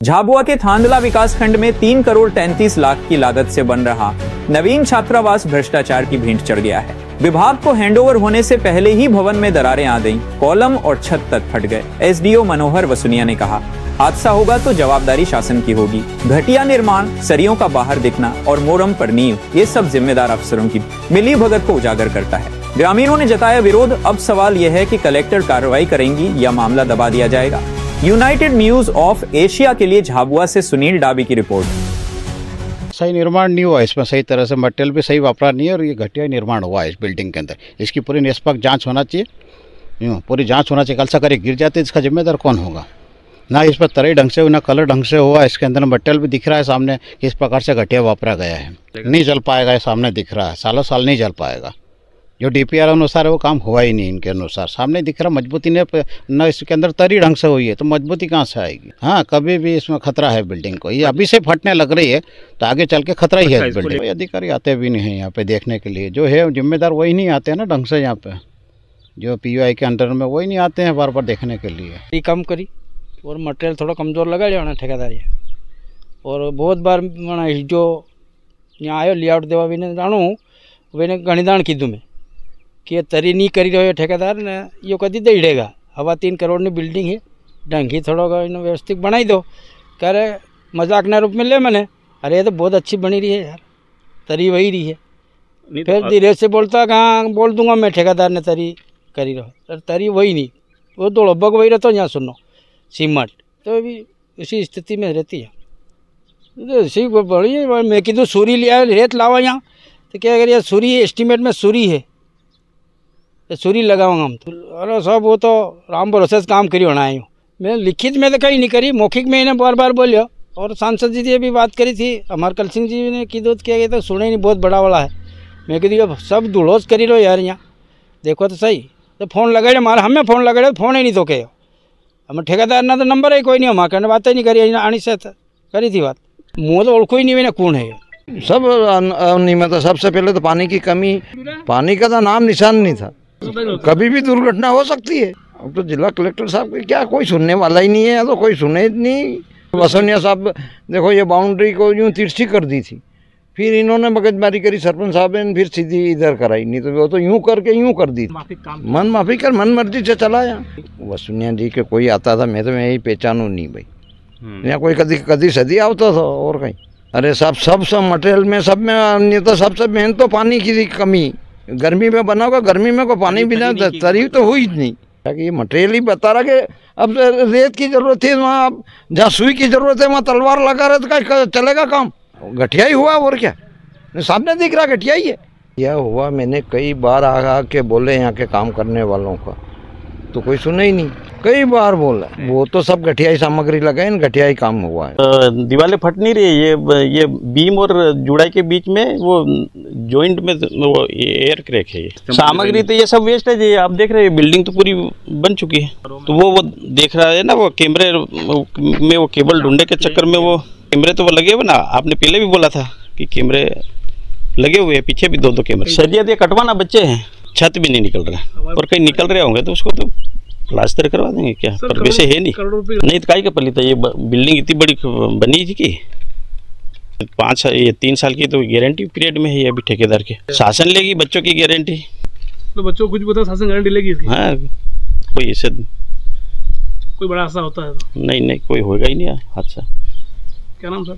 झाबुआ के थांदला विकासखंड में 3 करोड़ 33 लाख की लागत से बन रहा नवीन छात्रावास भ्रष्टाचार की भेंट चढ़ गया है। विभाग को हैंडओवर होने से पहले ही भवन में दरारें आ गईं, कॉलम और छत तक फट गए। एसडीओ मनोहर वसुनिया ने कहा, हादसा होगा तो जवाबदारी शासन की होगी। घटिया निर्माण, सरियों का बाहर दिखना और मोरम पर नींव, ये सब जिम्मेदार अफसरों की मिली भगत को उजागर करता है। ग्रामीणों ने जताया विरोध। अब सवाल यह है कि कलेक्टर कार्रवाई करेंगी या मामला दबा दिया जाएगा। यूनाइटेड न्यूज ऑफ एशिया के लिए झाबुआ से सुनील डाबी की रिपोर्ट। सही निर्माण नहीं हुआ इसमें, सही तरह से मटेरियल भी सही वापरा नहीं है और ये घटिया निर्माण हुआ है इस बिल्डिंग के अंदर। इसकी पूरी निष्पक्ष जांच होना चाहिए, पूरी जांच होना चाहिए। कल से अगर गिर जाते इसका जिम्मेदार कौन होगा? ना इस पर तरह ढंग से हुई, ना कलर ढंग से हुआ। इसके अंदर मटेरियल भी दिख रहा है सामने कि इस प्रकार से घटिया वापरा गया है। नहीं जल पाएगा, ये सामने दिख रहा है, सालों साल नहीं जल पाएगा। जो डीपीआर अनुसार है वो काम हुआ ही नहीं इनके अनुसार। सामने दिख रहा मजबूती ने न इसके अंदर तरी ढंग से हुई है तो मजबूती कहाँ से आएगी? हाँ, कभी भी इसमें खतरा है बिल्डिंग को। ये अभी से फटने लग रही है तो आगे चल के खतरा ही है बिल्डिंग। कोई अधिकारी आते भी नहीं है यहाँ पे देखने के लिए। जो है जिम्मेदार वही नहीं आते हैं ना ढंग से। यहाँ पे जो पीयूआई के अंडर में वही नहीं आते हैं बार बार देखने के लिए। कम करी और मटेरियल थोड़ा कमज़ोर लगा लिया ठेकेदारी। और बहुत बार जो यहाँ आयो लेआउट देवा भी जाणू वे घणी दाण कीधु मैं कि तरी नहीं करी रहो ठेकेदार ने यो कदी दई देगा। हवा 3 करोड़ की बिल्डिंग है, ढंगी थोड़ा व्यवस्थित बनाई दो। कह रहे मजाक ना रूप में ले मैंने, अरे ये तो बहुत अच्छी बनी रही है यार, तरी वही रही है। फिर धीरे से बोलता कहाँ बोल दूंगा मैं ठेकेदार ने तरी करी रहो, तरी वही नहीं, वो दो लगभग वही रहता यहाँ सुनो सीमेंट। तो अभी इसी स्थिति में रहती है। इसी बड़ी है। मैं कीधु सूरी लिया रेत लावा यहाँ, तो क्या अगर ये सूरी एस्टिमेट में सूरी है तो सूरी लगाऊंगा हम तो। अरे सब वो तो राम भरोसे से काम करी होना है। मैं लिखित में तो कहीं नहीं करी, मौखिक में इन्हें बार बार बोलियो। और सांसद जी ने भी बात करी थी, अमरकल सिंह जी ने की दूध किया गया तो सुने नहीं, बहुत बड़ा वाला है। मैं कही सब धूड़ोस करी लो यार, यहाँ देखो तो सही। तो फोन लगाए मारा, हमें फोन लगाए फोन ही नहीं तो कहो। हम ठेकेदार ना तो नंबर है कोई नहीं, हम कहने बातें नहीं करी आनी से करी थी बात। मुँह तो ओळखो ही नहीं मैंने कौन है। सब अनियमित था। सबसे पहले तो पानी की कमी, पानी का तो नाम निशान नहीं था। कभी भी दुर्घटना हो सकती है। अब तो जिला कलेक्टर साहब की क्या कोई सुनने वाला ही नहीं है, तो कोई सुने नहीं। वसुनिया साहब देखो ये बाउंड्री को यूँ तिरछी कर दी थी, फिर इन्होंने मगजमारी करी सरपंच साहब ने, फिर सीधी इधर कराई। नहीं तो वो तो यूँ करके यूँ कर दी, मन माफी कर मन मर्जी से चलाया। वसुनिया जी के कोई आता था मैं तो मैं यही पहचानू नहीं भाई। यहाँ कोई कदी सदी आता था और कहीं। अरे सब मटेरियल में सब में नहीं तो सबसे मेन तो पानी की कमी। गर्मी में बना होगा, गर्मी में कोई पानी बिना तरी तो हुई नहीं। ये मटेरियल ही बता रहा कि अब रेत की जरूरत थी, वहाँ जहाँ सुई की जरूरत है वहाँ तलवार लगा रहे तो क्या चलेगा काम? घटिया ही हुआ और क्या, सामने दिख रहा घटिया ही है। यह हुआ मैंने कई बार आ के बोले यहाँ के काम करने वालों का, तो कोई सुने ही नहीं। कई बार बोला, वो तो सब घटियाई सामग्री लगाए, घटियाई काम हुआ है। दीवारें फट नहीं रही है, ये बीम और जुड़ाई के बीच में वो जॉइंट में वो एयर क्रैक है। ये सामग्री तो ये सब वेस्ट है। ये आप देख रहे हैं बिल्डिंग तो पूरी बन चुकी है। तो वो देख रहा है ना, वो कैमरे में वो केबल ढूंढने के चक्कर में वो कैमरे तो वो लगे हुए ना। आपने पहले भी बोला था कि कैमरे लगे हुए हैं, पीछे भी 2 कैमरे। सरिया दिए कटवाना बच्चे हैं, छत भी नहीं निकल रहा, और कहीं निकल रहे होंगे तो उसको तो प्लास्टर करवा देंगे क्या? पर वैसे है नहीं तो काई का पलिता। ये बिल्डिंग इतनी बड़ी बनी थी कि 3 साल की तो गारंटी पीरियड में है ये अभी ठेकेदार के। शासन लेगी बच्चों की गारंटी, तो बच्चों को कुछ पता शासन गारंटी लेगी इसकी? हाँ, कोई ऐसे कोई बड़ा हादसा होता है तो? नहीं कोई होगा ही नहीं हादसा। क्या नाम सर?